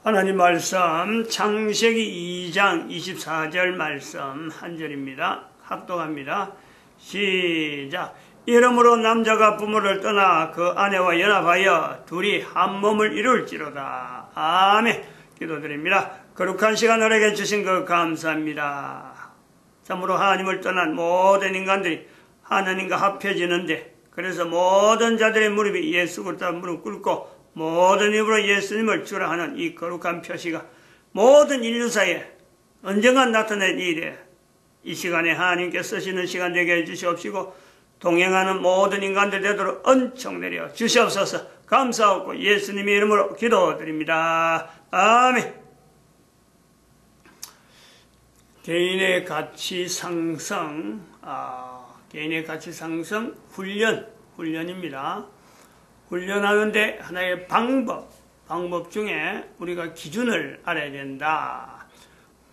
하나님 말씀 창세기 2장 24절 말씀 한 절입니다. 합독합니다. 시작. 이러므로 남자가 부모를 떠나 그 아내와 연합하여 둘이 한 몸을 이룰지로다. 아멘. 기도드립니다. 거룩한 시간 우리에게 주신 것 감사합니다. 참으로 하나님을 떠난 모든 인간들이 하나님과 합해지는데, 그래서 모든 자들의 무릎이 예수 그리스도 무릎 꿇고 모든 입으로 예수님을 주라 하는 이 거룩한 표시가 모든 인류사에 언젠가 나타낼 일에 이 시간에 하나님께 쓰시는 시간 되게 해주시옵시고, 동행하는 모든 인간들 되도록 은총 내려 주시옵소서. 감사하고 예수님의 이름으로 기도드립니다. 아멘. 개인의 가치 상승, 개인의 가치 상승 훈련입니다. 훈련하는데 하나의 방법 중에 우리가 기준을 알아야 된다.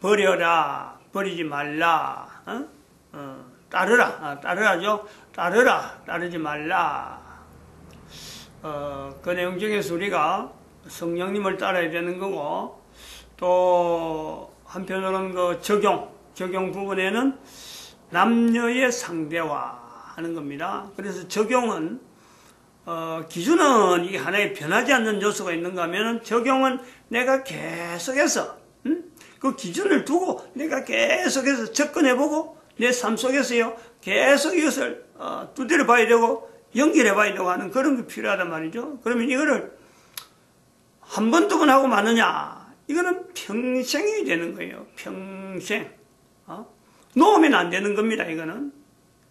버려라, 버리지 말라, 따르라죠. 따르지 말라. 그 내용 중에서 우리가 성령님을 따라야 되는 거고, 또 한편으로는 그 적용 부분에는 남녀의 상대화하는 겁니다. 그래서 적용은 기준은 이 하나의 변하지 않는 요소가 있는가 하면은, 적용은 내가 계속해서 그 기준을 두고 내가 계속해서 접근해보고 내 삶 속에서요 계속 이것을 두드려 봐야 되고 연결해 봐야 되고 하는 그런 게 필요하단 말이죠. 그러면 이거를 한 번, 두 번 하고 마느냐, 이거는 평생이 되는 거예요. 평생. 놓으면 안 되는 겁니다. 이거는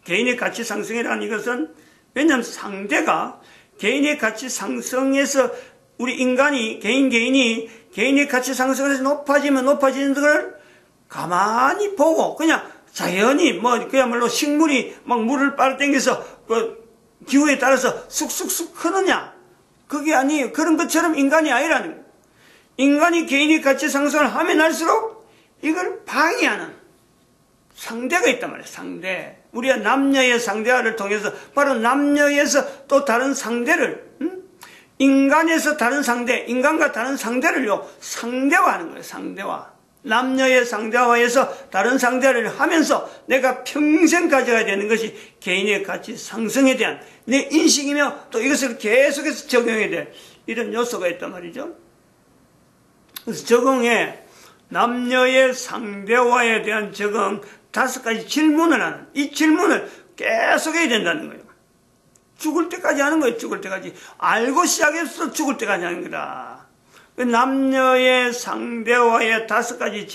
개인의 가치 상승이라는 이것은, 왜냐하면 상대가 개인의 가치 상승에서 우리 인간이 개인이 개인의 가치 상승에서 높아지면 높아지는 걸 가만히 보고 그냥 자연히 그야말로 식물이 막 물을 빨아당겨서 그 기후에 따라서 쑥쑥쑥 크느냐, 그게 아니에요. 그런 것처럼 인간이 아니라는 거예요. 인간이 개인의 가치 상승을 하면 할수록 이걸 방해하는 상대가 있단 말이에요. 상대. 우리가 남녀의 상대화를 통해서 바로 남녀에서 또 다른 상대를, 인간에서 다른 상대, 인간과 다른 상대를요 상대화하는 거예요. 상대화. 남녀의 상대화에서 다른 상대를 하면서 내가 평생 가져가야 되는 것이 개인의 가치 상승에 대한 내 인식이며, 또 이것을 계속해서 적용해야 될 이런 요소가 있단 말이죠. 그래서 적응에 남녀의 상대화에 대한 적응 5가지 질문을 하는, 이 질문을 계속 해야 된다는 거예요. 죽을 때까지 하는 거예요. 죽을 때까지. 알고 시작해서 죽을 때까지 하는 거다. 남녀의 상대화의 5가지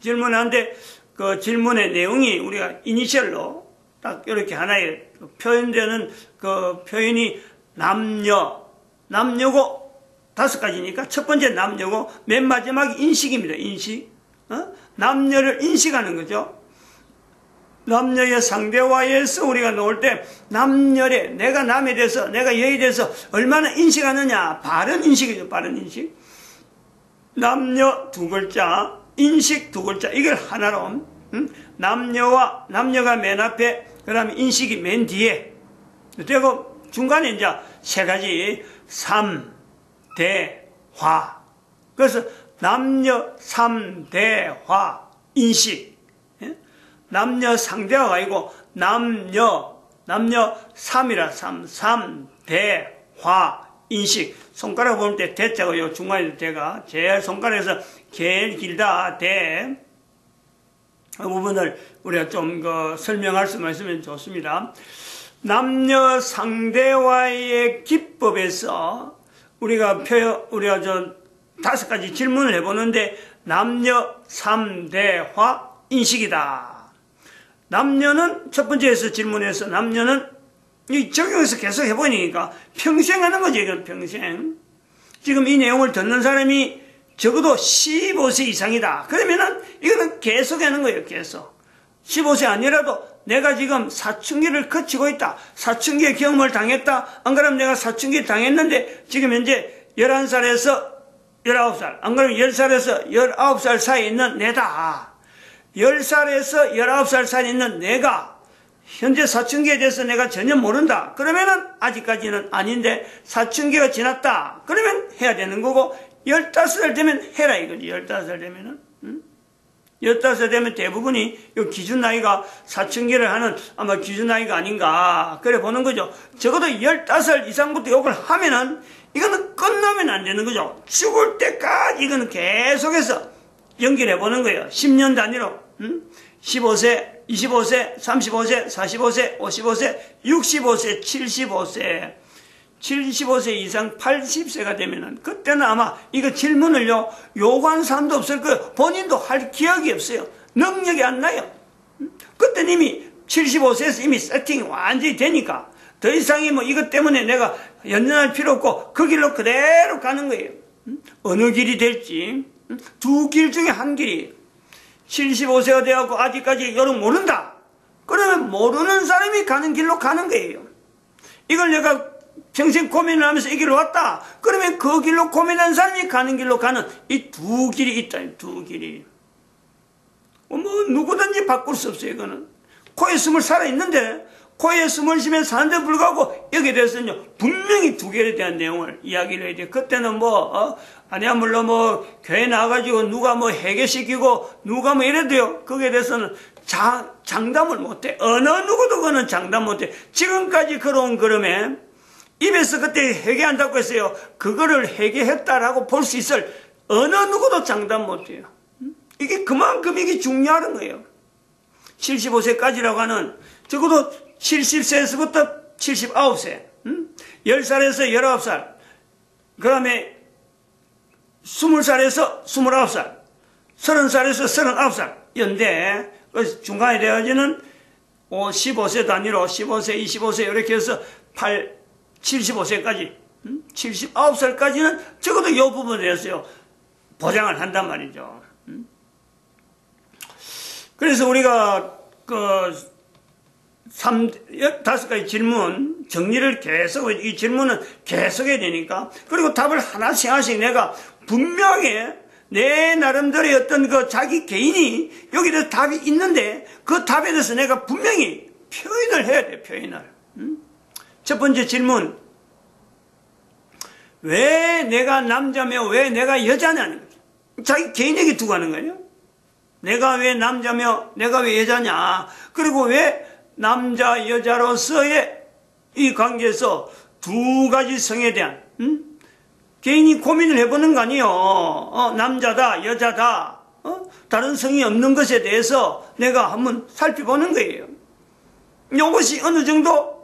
질문하는데, 그 질문의 내용이 우리가 이니셜로 딱 이렇게 하나의 표현되는 그 표현이 남녀고 5가지니까 첫 번째 남녀고 맨 마지막이 인식입니다. 인식. 남녀를 인식하는 거죠. 남녀의 상대화에서 우리가 놓을 때 남녀의, 내가 남에 대해서, 내가 여에 대해서 얼마나 인식하느냐. 바른 인식이죠. 바른 인식. 남녀 2글자, 인식 2글자, 이걸 하나로, 남녀가 맨 앞에, 그 다음에 인식이 맨 뒤에 되고, 중간에 이제 3가지, 삼대화. 그래서 남녀 삼대화 인식. 남녀 상대화가 아니고 남녀 삼이라 삼대화 인식. 손가락 보면 때 대자가 요 중간에 대가 제일 손가락에서 제일 길다 대. 그 부분을 우리가 좀 설명할 수만 있으면 좋습니다. 남녀 상대화의 기법에서 우리가 5가지 질문을 해보는데, 남녀 삼대화 인식이다. 남녀는 첫 번째에서 질문해서, 남녀는 이 적용해서 계속 해보니까 평생 하는 거죠. 이건 평생. 지금 이 내용을 듣는 사람이 적어도 15세 이상이다. 그러면은 이거는 계속 하는 거예요. 계속. 15세 아니라도 내가 지금 사춘기를 거치고 있다. 사춘기의 경험을 당했다. 안 그러면 내가 사춘기 당했는데 지금 현재 11살에서 19살, 안 그러면 10살에서 19살 사이에 있는 내다. 10살에서 19살 사이에 있는 내가 현재 사춘기에 대해서 내가 전혀 모른다. 그러면은 아직까지는 아닌데 사춘기가 지났다. 그러면 해야 되는 거고, 15살 되면 해라 이거지. 15살 되면은. 15살 되면 대부분이 이 기준 나이가 사춘기를 하는 아마 기준 나이가 아닌가. 그래 보는 거죠. 적어도 15살 이상부터 욕을 하면은 이거는 끝나면 안 되는 거죠. 죽을 때까지 이거는 계속해서 연결해 보는 거예요. 10년 단위로. 15세, 25세, 35세, 45세, 55세, 65세, 75세. 75세 이상 80세가 되면은 그때는 아마 이거 질문을요 요구한 사람도 없을 거예요. 본인도 할 기억이 없어요. 능력이 안 나요. 그때는 이미 75세에서 이미 세팅이 완전히 되니까 더 이상이 뭐 이것 때문에 내가 연연할 필요 없고 그 길로 그대로 가는 거예요. 어느 길이 될지 두 길 중에 한 길이 75세가 되어갖고 아직까지 여러분 모른다. 그러면 모르는 사람이 가는 길로 가는 거예요. 이걸 내가 평생 고민을 하면서 이 길로 왔다. 그러면 그 길로 고민한 사람이 가는 길로 가는 이 두 길이 있다. 두 길이. 뭐 누구든지 바꿀 수 없어요. 이거는. 코에 숨을 살아있는데 코에 숨을 쉬면 사는데 불구하고 여기에 대해서는요. 분명히 두 개에 대한 내용을 이야기를 해야 돼요. 그때는 아니야 물론 교회 나와가지고 누가 해결시키고 누가 이래도요. 거기에 대해서는 장담을 못해. 어느 누구도 그거는 장담 못해. 지금까지 걸어온 걸음에 입에서 그때 회개한다고 했어요. 그거를 회개했다라고 볼 수 있을 어느 누구도 장담 못해요. 이게 그만큼 이게 중요한 거예요. 75세까지라고 하는 적어도 70세에서부터 79세 10살에서 19살 그 다음에 20살에서 29살 30살에서 39살 연대 중간에 되어지는 15세 단위로 15세 25세 이렇게 해서 75세까지 79살까지는 적어도 이 부분에 대해서 보장을 한단 말이죠. 그래서 우리가 5가지 질문 정리를 계속 이 질문은 계속 해야 되니까 그리고 답을 하나씩 내가 분명하게 내 나름대로의 어떤 자기 개인이 여기에 답이 있는데 그 답에 대해서 내가 분명히 표현을 해야 돼. 표현을. 첫 번째 질문. 왜 내가 남자며 왜 내가 여자냐는 거죠. 자기 개인에게 두고 하는 거예요. 내가 왜 남자며 내가 왜 여자냐. 그리고 왜 남자 여자로서의 이 관계에서 두 가지 성에 대한 개인이 고민을 해보는 거 아니에요. 남자다 여자다 다른 성이 없는 것에 대해서 내가 한번 살펴보는 거예요. 이것이 어느 정도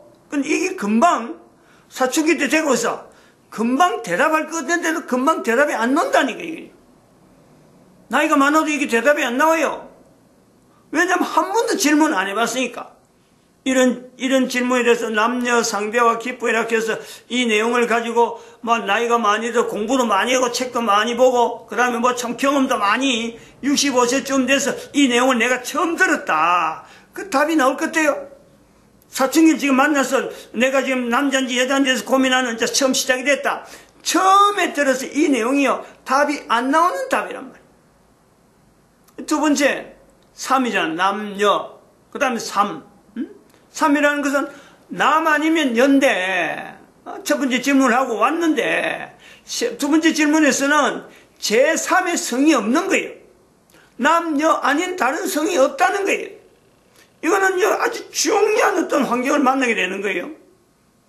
이게 금방 사춘기 때 되고 있어. 금방 대답할 것 같은데도 금방 대답이 안 나온다니까. 이게. 나이가 많아도 이게 대답이 안 나와요. 왜냐면 한 번도 질문 안 해봤으니까. 이런 질문에 대해서 남녀 상대와 기쁘 이렇게 해서 이 내용을 가지고 나이가 많이 들어 공부도 많이 하고 책도 많이 보고 그 다음에 참 경험도 많이 65세쯤 돼서 이 내용을 내가 처음 들었다. 그 답이 나올 것 같아요. 사춘기를 지금 만나서 내가 지금 남자인지 여자인지에서 고민하는 처음 시작이 됐다. 처음에 들어서 이 내용이요. 답이 안 나오는 답이란 말이에요. 두 번째 3이잖아. 남녀. 그 다음에 3. 3이라는 것은 남 아니면 연대. 첫 번째 질문을 하고 왔는데 두 번째 질문에서는 제3의 성이 없는 거예요. 남녀 아닌 다른 성이 없다는 거예요. 이거는 아주 중요한 어떤 환경을 만나게 되는 거예요.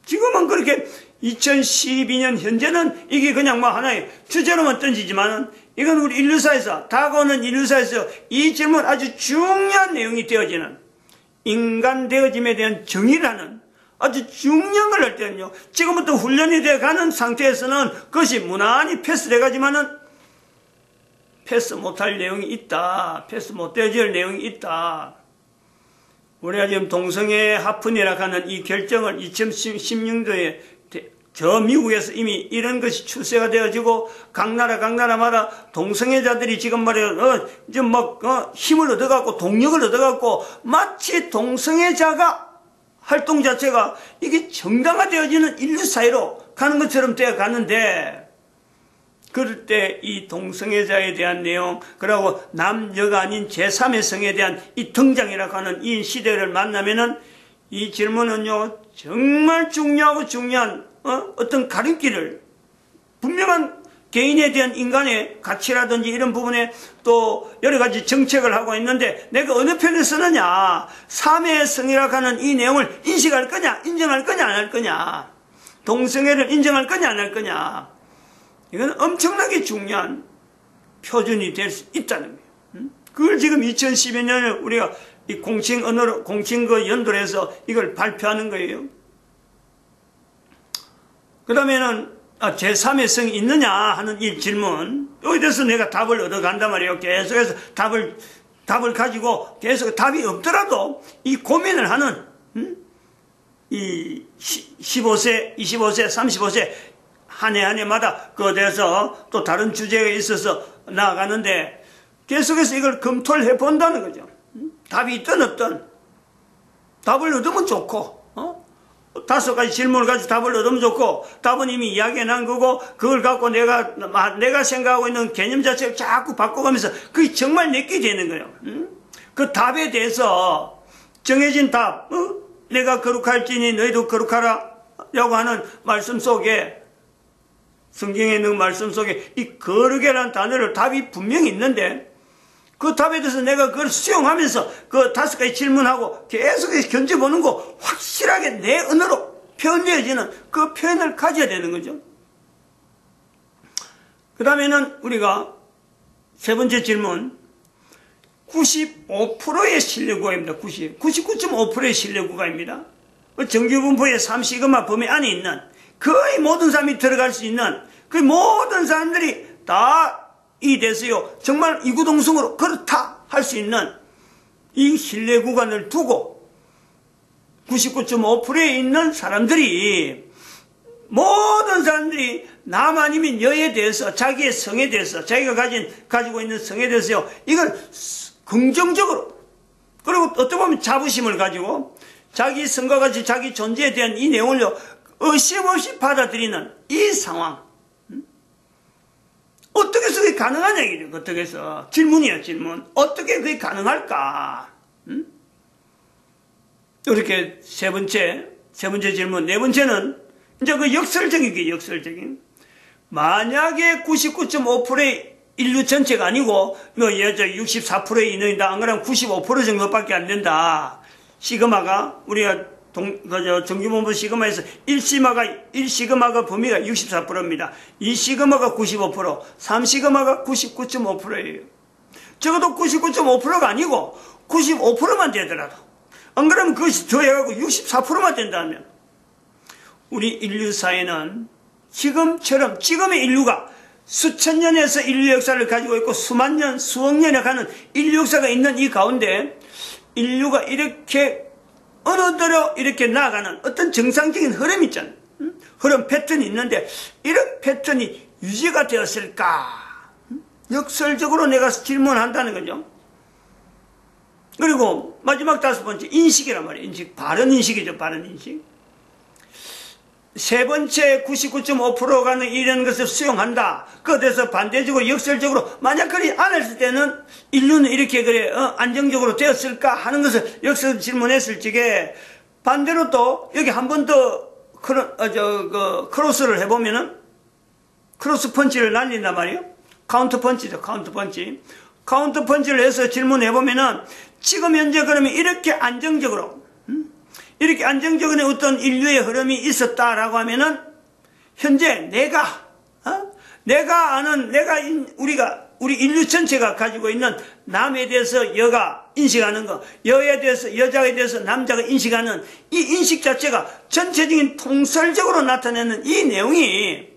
지금은 그렇게 2012년 현재는 이게 그냥 하나의 주제로만 던지지만은 이건 우리 인류사에서 다가오는 인류사에서 이 질문 아주 중요한 내용이 되어지는 인간 되어짐에 대한 정의라는 아주 중요한 걸 할 때는요. 지금부터 훈련이 되어 가는 상태에서는 그것이 무난히 패스돼 가지만은 패스 못할 내용이 있다. 패스 못되어질 내용이 있다. 우리가 지금 동성애 합헌이라고 하는 이 결정을 2016년도에 저 미국에서 이미 이런 것이 출세가 되어지고 각 나라마다 동성애자들이 지금 말이야 힘을 얻어갖고 동력을 얻어갖고 마치 동성애자가 활동 자체가 이게 정당화되어지는 인류 사회로 가는 것처럼 되어 가는데 그럴 때 이 동성애자에 대한 내용 그리고 남녀가 아닌 제3의 성에 대한 이 등장이라고 하는 이 시대를 만나면은 이 질문은요 정말 중요하고 중요한 어떤 가림길을 분명한 개인에 대한 인간의 가치라든지 이런 부분에 또 여러 가지 정책을 하고 있는데 내가 어느 편을 쓰느냐, 삼위의 성이라고 하는 이 내용을 인식할 거냐, 인정할 거냐, 안 할 거냐, 동성애를 인정할 거냐, 안 할 거냐, 이건 엄청나게 중요한 표준이 될 수 있다는 거예요. 그걸 지금 2012년에 우리가 이 공칭 언어로, 공칭 그 연도로 해서 이걸 발표하는 거예요. 그 다음에는 제3의 성이 있느냐 하는 이 질문, 여기 대해서 내가 답을 얻어간단 말이에요. 계속해서 답을 가지고 계속 답이 없더라도 이 고민을 하는, 이 15세, 25세, 35세 한 해 한 해마다 그에 대해서 또 다른 주제가 있어서 나아가는데 계속해서 이걸 검토를 해본다는 거죠. 답이 있든 없든 답을 얻으면 좋고, 5가지 질문을 가지고 답을 얻으면 좋고, 답은 이미 이야기해 난 거고, 그걸 갖고 내가 생각하고 있는 개념 자체를 자꾸 바꿔가면서 그게 정말 내게 되는 거예요. 그 답에 대해서 정해진 답, 내가 거룩할지니 너희도 거룩하라 라고 하는 말씀 속에, 성경에 있는 말씀 속에 이 거룩이라는 단어를 답이 분명히 있는데 그 답에 대해서 내가 그걸 수용하면서 그 5가지 질문하고 계속해서 견뎌보는 거 확실하게 내 언어로 표현되어지는 그 표현을 가져야 되는 거죠. 그 다음에는 우리가 세 번째 질문, 95%의 신뢰구가입니다. 99.5%의 신뢰구가입니다. 정규분포의 3시그마 범위 안에 있는 거의 모든 사람이 들어갈 수 있는 그 모든 사람들이 다 이 돼서요 정말 이구동성으로 그렇다 할 수 있는 이 신뢰 구간을 두고 99.5%에 있는 사람들이, 모든 사람들이 남 아니면 여에 대해서, 자기의 성에 대해서, 자기가 가지고 있는 성에 대해서요 이걸 긍정적으로, 그리고 어떻게 보면 자부심을 가지고 자기 성과 같이 자기 존재에 대한 이 내용을요 의심 없이 받아들이는 이 상황, 어떻게 해서 그게 가능하냐 이거죠. 어떻게 해서 질문이야, 질문. 어떻게 그게 가능할까? 이렇게 세 번째 질문. 네 번째는 이제 그 역설적인. 만약에 99.5%의 인류 전체가 아니고 뭐 64%의 인원이다, 안 그러면 95% 정도밖에 안 된다. 시그마가 우리가 정규분포 시그마에서 1시그마가 범위가 64%입니다. 2시그마가 95%, 3시그마가 99.5%예요. 적어도 99.5%가 아니고 95%만 되더라도, 안 그러면 그것이 더해가고 64%만 된다면 우리 인류 사회는 지금의 인류가 수천 년에서 인류 역사를 가지고 있고 수만 년, 수억 년에 가는 인류 역사가 있는 이 가운데 인류가 이렇게 어느덧 이렇게 나아가는 어떤 정상적인 흐름이 있잖아요. 흐름 패턴이 있는데 이런 패턴이 유지가 되었을까? 역설적으로 내가 질문한다는 거죠. 그리고 마지막 5번째, 인식이란 말이에요. 인식, 바른 인식이죠. 바른 인식. 세 번째 99.5%가 가는 이런 것을 수용한다. 그에 대해서 반대적으로 역설적으로 만약 그리 안 했을 때는 인류는 이렇게 안정적으로 되었을까 하는 것을 역설 질문했을 적에, 반대로 또 여기 한 번 더 크로스를 해보면은 크로스 펀치를 날린단 말이에요. 카운터 펀치죠. 카운터 펀치를 해서 질문해보면은 지금 현재 그러면 이렇게 안정적으로 어떤 인류의 흐름이 있었다라고 하면은 현재 우리 인류 전체가 가지고 있는 남에 대해서 여가 인식하는 거, 여에 대해서, 여자에 대해서 남자가 인식하는 이 인식 자체가 전체적인 통설적으로 나타내는 이 내용이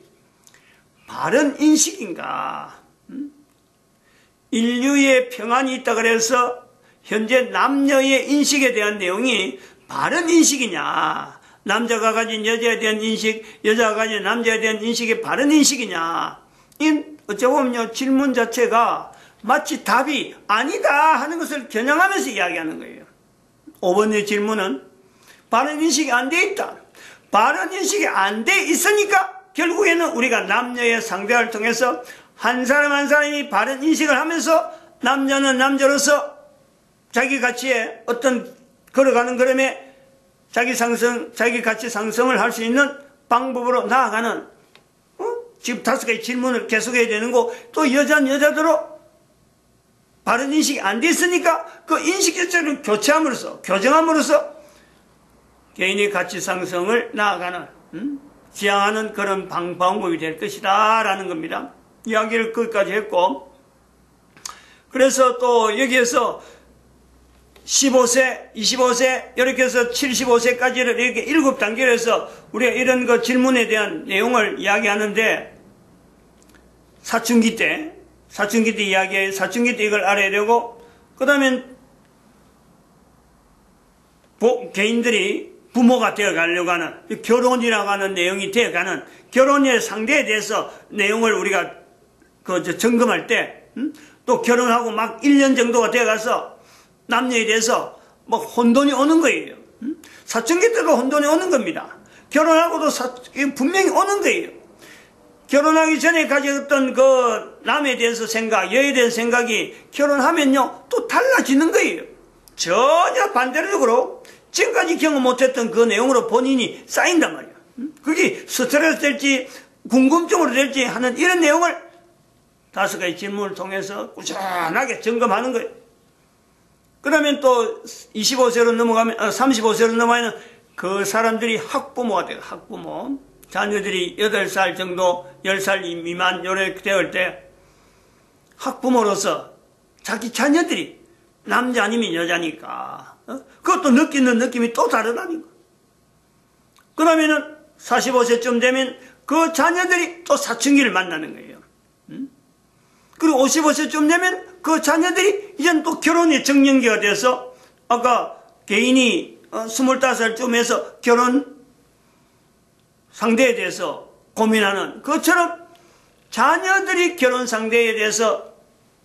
바른 인식인가? 인류의 평안이 있다 그래서 현재 남녀의 인식에 대한 내용이 바른 인식이냐, 남자가 가진 여자에 대한 인식, 여자가 가진 남자에 대한 인식이 바른 인식이냐, 어쩌보면요 질문 자체가 마치 답이 아니다 하는 것을 겨냥하면서 이야기하는 거예요. 5번의 질문은 바른 인식이 안 돼 있다. 바른 인식이 안 돼 있으니까 결국에는 우리가 남녀의 상대를 통해서 한 사람 한 사람이 바른 인식을 하면서 남자는 남자로서 자기 가치에 어떤 걸어가는 걸음에 자기 가치 상승을 할 수 있는 방법으로 나아가는 지금 5가지 질문을 계속해야 되는 거, 또 여자는 여자대로 바른 인식이 안 돼 있으니까 그 인식 자체를 교체함으로써, 교정함으로써 개인의 가치 상승을 나아가는, 지향하는 그런 방법이 될 것이다 라는 겁니다. 이야기를 끝까지 했고, 그래서 또 여기에서 15세, 25세, 이렇게 해서 75세까지를 이렇게 7단계로 해서 우리가 이런 그 질문에 대한 내용을 이야기하는데, 사춘기 때 이야기에 사춘기 때 이걸 알아야 되고, 그 다음에 개인들이 부모가 되어가려고 하는, 결혼이라고 하는 내용이 되어가는, 결혼의 상대에 대해서 내용을 우리가 점검할 때, 또 결혼하고 막 1년 정도가 되어가서 남녀에 대해서 뭐 혼돈이 오는 거예요. 사춘기 때도 혼돈이 오는 겁니다. 결혼하고도 분명히 오는 거예요. 결혼하기 전에 가졌던 그 남에 대해서 생각, 여에 대한 생각이 결혼하면요 또 달라지는 거예요. 전혀 반대적으로 지금까지 경험 못했던 그 내용으로 본인이 쌓인단 말이에요. 그게 스트레스 될지 궁금증으로 될지 하는 이런 내용을 5가지 질문을 통해서 꾸준하게 점검하는 거예요. 그러면 또 25세로 넘어가면, 35세로 넘어가면 그 사람들이 학부모가 돼요. 학부모. 자녀들이 8살 정도, 10살 미만 요렇게 되을 때 학부모로서 자기 자녀들이 남자 아니면 여자니까 그것도 느끼는 느낌이 또 다르다는 거. 그러면은 45세쯤 되면 그 자녀들이 또 사춘기를 만나는 거예요. 그리고 55세쯤 되면 그 자녀들이 이제는 또 결혼의 정년기가 돼서 아까 개인이 25살쯤 해서 결혼 상대에 대해서 고민하는 것처럼 자녀들이 결혼 상대에 대해서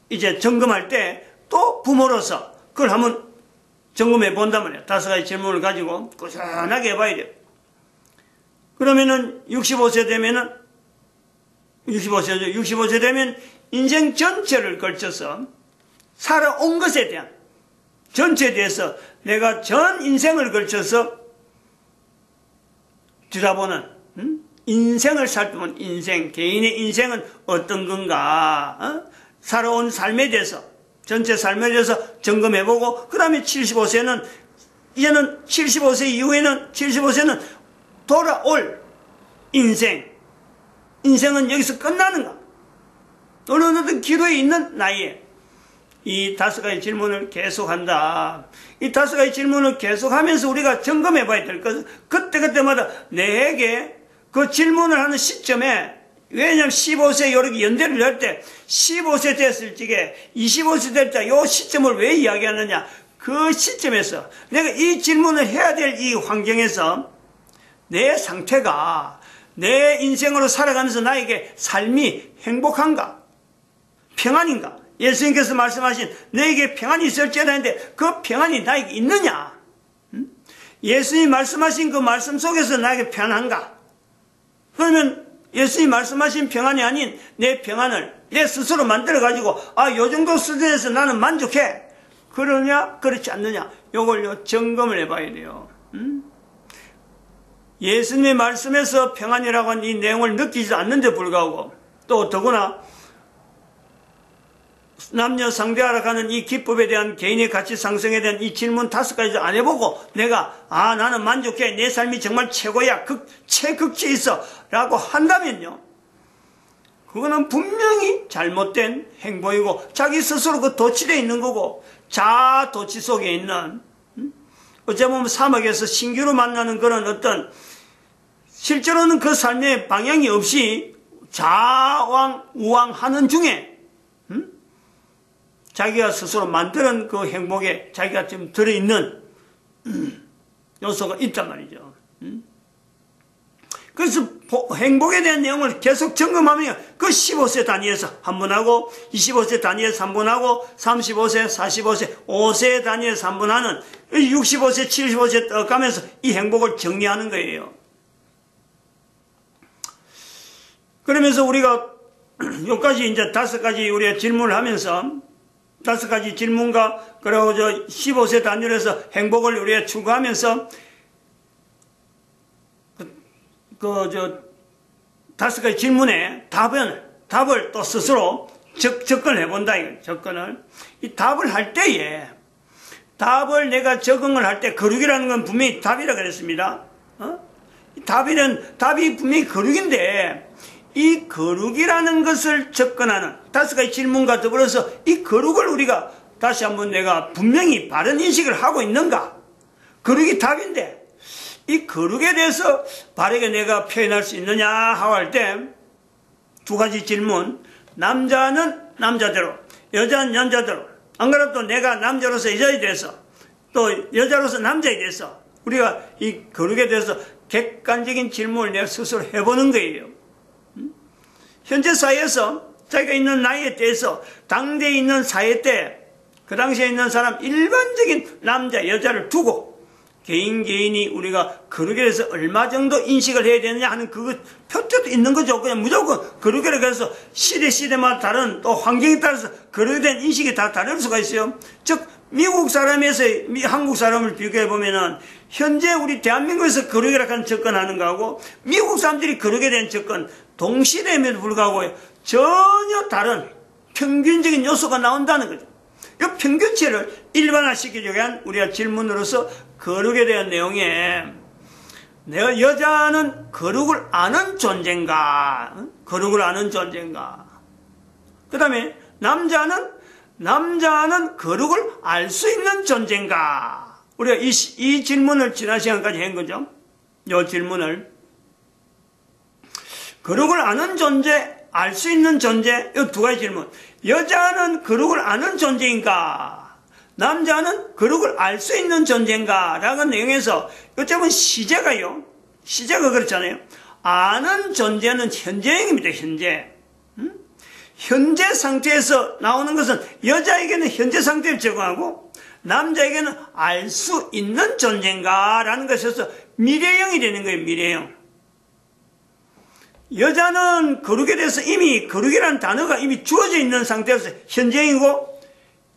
이제 점검할 때 또 부모로서 그걸 한번 점검해 본단 말이에요. 5가지 질문을 가지고 꾸준하게 해봐야 돼요. 그러면은 65세 되면은 65세 되면 인생 전체를 걸쳐서 살아온 것에 대한 전체에 대해서 내가 전 인생을 걸쳐서 들여다보는 인생을 살펴보는 인생, 개인의 인생은 어떤 건가, 살아온 삶에 대해서 전체 삶에 대해서 점검해보고 그 다음에 75세는 이제는 75세 이후에는 75세는 돌아올 인생은 여기서 끝나는가? 어느 기로에 있는 나이에 이 5가지 질문을 계속한다. 이 5가지 질문을 계속하면서 우리가 점검해 봐야 될 것은 그때마다 내게 그 질문을 하는 시점에, 왜냐하면 15세 이렇게 연대를 할 때 15세 됐을 적에 25세 될 때 이 시점을 왜 이야기하느냐? 그 시점에서 내가 이 질문을 해야 될 이 환경에서 내 상태가 내 인생으로 살아가면서 나에게 삶이 행복한가? 평안인가? 예수님께서 말씀하신 너에게 평안이 있을지어다 했는데 그 평안이 나에게 있느냐? 예수님이 말씀하신 그 말씀 속에서 나에게 평안한가? 그러면 예수님이 말씀하신 평안이 아닌 내 평안을 내 스스로 만들어가지고 요 정도 수준에서 나는 만족해. 그러냐? 그렇지 않느냐? 요걸 점검을 해봐야 돼요. 예수님의 말씀에서 평안이라고 하는 이 내용을 느끼지 않는데 불구하고 또 더구나 남녀 상대하러 가는 이 기법에 대한 개인의 가치 상승에 대한 이 질문 5가지 안 해보고 내가 나는 만족해, 내 삶이 정말 최고야, 최극치에 있어 라고 한다면요, 그거는 분명히 잘못된 행보이고 자기 스스로 그 도취되어 있는 거고 자도취 속에 있는, 어찌 보면 사막에서 신규로 만나는 그런 어떤 실제로는 그 삶의 방향이 없이 좌왕우왕하는 중에 자기가 스스로 만드는 그 행복에 자기가 지금 들어있는 요소가 있단 말이죠. 그래서 행복에 대한 내용을 계속 점검하면 그 15세 단위에서 한 번 하고 25세 단위에서 한 번 하고 35세, 45세, 5세 단위에서 한 번 하는 65세, 75세 떠가면서 이 행복을 정리하는 거예요. 그러면서 우리가 여기까지 이제 5가지 우리가 질문을 하면서 5가지 질문과 그리고 15세 단위로 해서 행복을 우리가 추구하면서 5가지 질문에 답을 또 스스로 접근을 해본다. 접근을. 이 답을 할 때에, 답을 내가 적응을 할 때, 거룩이라는 건 분명히 답이라 그랬습니다. 답이 분명히 거룩인데, 이 거룩이라는 것을 접근하는 5가지 질문과 더불어서 이 거룩을 우리가 다시 한번 내가 분명히 바른 인식을 하고 있는가? 거룩이 답인데, 이 거룩에 대해서 바르게 내가 표현할 수 있느냐 하고 할 때, 2가지 질문. 남자는 남자대로, 여자는 여자대로. 안 그래도 내가 남자로서 여자에 대해서, 또 여자로서 남자에 대해서, 우리가 이 거룩에 대해서 객관적인 질문을 내가 스스로 해보는 거예요. 현재 사회에서 자기가 있는 나이에 대해서 당대에 있는 사회 때 그 당시에 있는 사람 일반적인 남자 여자를 두고 개인이 우리가 거룩에 대해서 얼마 정도 인식을 해야 되느냐 하는 그 표표도 있는 거죠. 그냥 무조건 거룩에 대해서 시대마다 다른 또 환경에 따라서 거룩에 대한 인식이 다 다를 수가 있어요. 즉 미국 사람에서 한국 사람을 비교해 보면은 현재 우리 대한민국에서 거룩이라고 하는 접근하는 거하고 미국 사람들이 거룩에 대한 접근 동시대임에도 불구하고 전혀 다른 평균적인 요소가 나온다는 거죠. 이 평균치를 일반화시키기 위한 우리가 질문으로서 거룩에 대한 내용에 내가 여자는 거룩을 아는 존재인가? 거룩을 아는 존재인가? 그 다음에 남자는 거룩을 알 수 있는 존재인가? 우리가 이 질문을 지난 시간까지 한 거죠. 이 질문을. 거룩을 아는 존재, 알 수 있는 존재, 이 2가지 질문. 여자는 거룩을 아는 존재인가? 남자는 거룩을 알 수 있는 존재인가? 라는 내용에서 어쩌면 시제가요. 시제가 그렇잖아요. 아는 존재는 현재형입니다. 현재. 현재 상태에서 나오는 것은 여자에게는 현재 상태를 적용하고 남자에게는 알 수 있는 존재인가? 라는 것에서 미래형이 되는 거예요. 미래형. 여자는 거룩에 대해서 이미 거룩이라는 단어가 이미 주어져 있는 상태에서 현재이고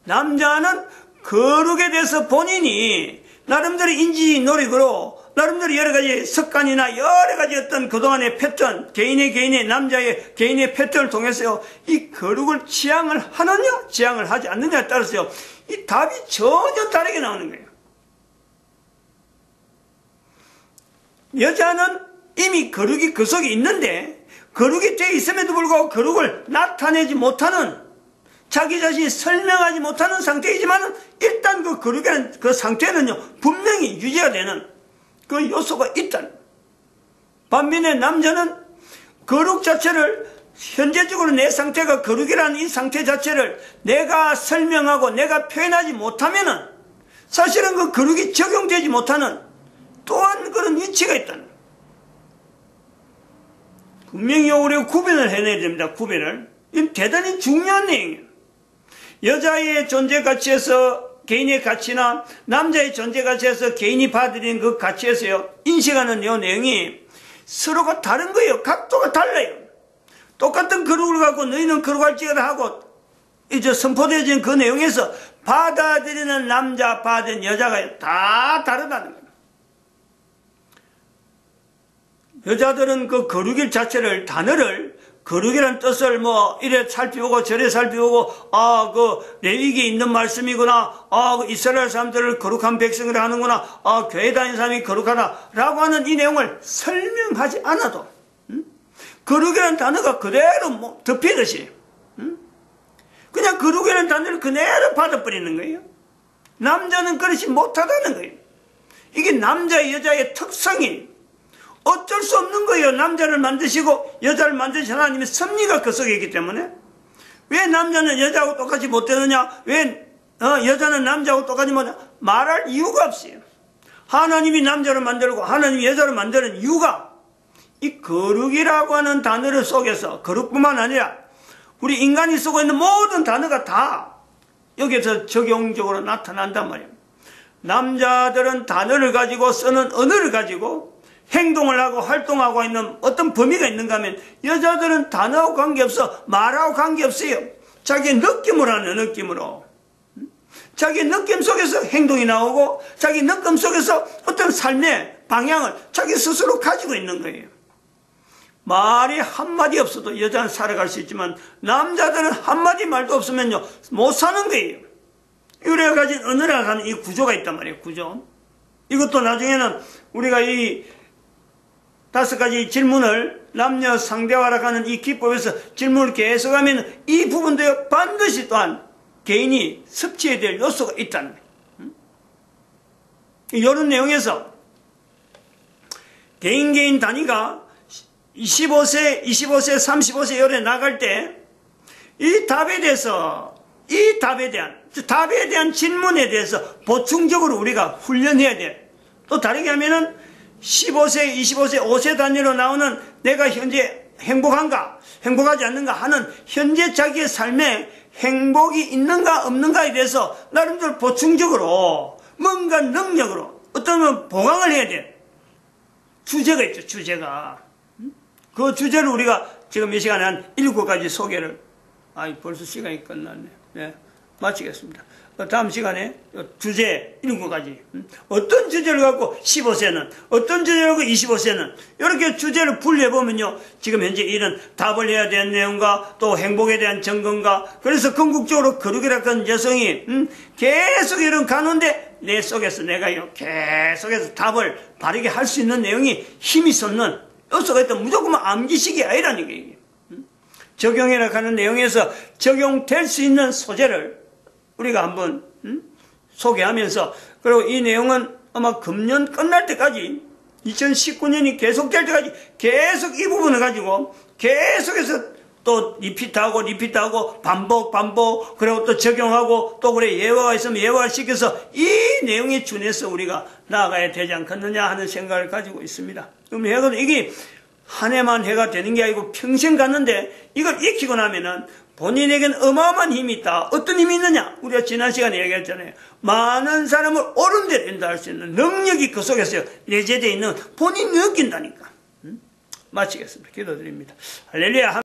남자는 거룩에 대해서 본인이 나름대로 인지 노력으로 나름대로 여러 가지 습관이나 여러 가지 어떤 그동안의 패턴, 남자의 개인의 패턴을 통해서 이 거룩을 지향을 하느냐, 지향을 하지 않느냐에 따라서요, 이 답이 전혀 다르게 나오는 거예요. 여자는 이미 거룩이 그 속에 있는데, 거룩이 되어 있음에도 불구하고 거룩을 나타내지 못하는, 자기 자신이 설명하지 못하는 상태이지만, 일단 그 거룩이라는 그 상태는요, 분명히 유지가 되는 그 요소가 있다는. 반면에 남자는 거룩 자체를, 현재적으로 내 상태가 거룩이라는 이 상태 자체를 내가 설명하고 내가 표현하지 못하면은, 사실은 그 거룩이 적용되지 못하는 또한 그런 위치가 있다는. 분명히 우리가 구별을 해내야 됩니다. 구별을. 이건 대단히 중요한 내용이에요. 여자의 존재 가치에서 개인의 가치나 남자의 존재 가치에서 개인이 받아들이는 그 가치에서요, 인식하는 이 내용이 서로가 다른 거예요. 각도가 달라요. 똑같은 거룩을 갖고 너희는 거룩할지어다 하고 이제 선포되어진 그 내용에서 받아들이는 남자, 받아들이는 여자가 다 다르다는 거예요. 여자들은 그 거룩일 자체를, 단어를, 거룩이라는 뜻을 이래 살피우고 저래 살피우고, 그 레위기에 있는 말씀이구나, 그 이스라엘 사람들을 거룩한 백성이라 하는구나, 교회 다니는 사람이 거룩하다, 라고 하는 이 내용을 설명하지 않아도, 거룩이라는 단어가 그대로 덮이듯이, 그냥 거룩이라는 단어를 그대로 받아버리는 거예요. 남자는 그렇지 못하다는 거예요. 이게 남자, 여자의 특성이, 어쩔 수 없는 거예요. 남자를 만드시고 여자를 만드신 하나님의 섭리가 그 속에 있기 때문에. 왜 남자는 여자하고 똑같이 못 되느냐? 왜 여자는 남자하고 똑같이 못 되느냐? 말할 이유가 없어요. 하나님이 남자를 만들고 하나님이 여자를 만드는 이유가 이 거룩이라고 하는 단어를 속에서, 거룩뿐만 아니라 우리 인간이 쓰고 있는 모든 단어가 다 여기에서 적용적으로 나타난단 말이에요. 남자들은 단어를 가지고 쓰는 언어를 가지고 행동을 하고 활동하고 있는 어떤 범위가 있는가 하면, 여자들은 단어하고 관계없어, 말하고 관계없어요. 자기의 느낌으로 하는, 느낌으로. 자기의 느낌 속에서 행동이 나오고 자기 느낌 속에서 어떤 삶의 방향을 자기 스스로 가지고 있는 거예요. 말이 한마디 없어도 여자는 살아갈 수 있지만 남자들은 한마디 말도 없으면요 못 사는 거예요. 이래 가진 언어라고 하는 이 구조가 있단 말이에요. 구조. 이것도 나중에는 우리가 이 5가지 질문을 남녀 상대화라고 하는 이 기법에서 질문을 계속하면 이 부분도 반드시 또한 개인이 섭취해야 될 요소가 있다는 거예요. 이런 내용에서 개인 단위가 25세, 35세 요래 나갈 때 이 답에 대한 질문에 대해서 보충적으로 우리가 훈련해야 돼. 또 다르게 하면은 15세, 25세, 5세 단위로 나오는 내가 현재 행복한가, 행복하지 않는가 하는 현재 자기의 삶에 행복이 있는가 없는가에 대해서 나름대로 보충적으로 뭔가 능력으로 어떤 보강을 해야 돼. 주제가 있죠, 주제가. 그 주제를 우리가 지금 이 시간에 한 7가지 소개를, 벌써 시간이 끝났네. 네, 마치겠습니다. 다음 시간에 주제 7가지. 어떤 주제를 갖고 15세는, 어떤 주제를 갖고 25세는, 이렇게 주제를 분류해보면요, 지금 현재 이런 답을 해야 되는 내용과 또 행복에 대한 점검과, 그래서 궁극적으로 거룩이라는 여성이, 계속 이런 가는데, 내 속에서 내가 계속해서 답을 바르게 할 수 있는 내용이 힘이 솟는 요소가 있다. 무조건 암기식이 아니라는 거예요. 적용이라고 하는 내용에서 적용될 수 있는 소재를 우리가 한번 소개하면서, 그리고 이 내용은 아마 금년 끝날 때까지 2019년이 계속될 때까지 계속 이 부분을 가지고 계속해서 또 리피트하고 반복 그리고 또 적용하고 또 그래 예화가 있으면 예화를 시켜서 이 내용에 준해서 우리가 나아가야 되지 않겠느냐 하는 생각을 가지고 있습니다. 그럼 이게 한 해만 해가 되는 게 아니고 평생 갔는데 이걸 익히고 나면은 본인에게는 어마어마한 힘이 있다. 어떤 힘이 있느냐? 우리가 지난 시간에 얘기했잖아요. 많은 사람을 옳은 대로 인도할 수 있는 능력이 그 속에서 내재되어 있는 본인이 느낀다니까. 마치겠습니다. 기도드립니다. 할렐루야.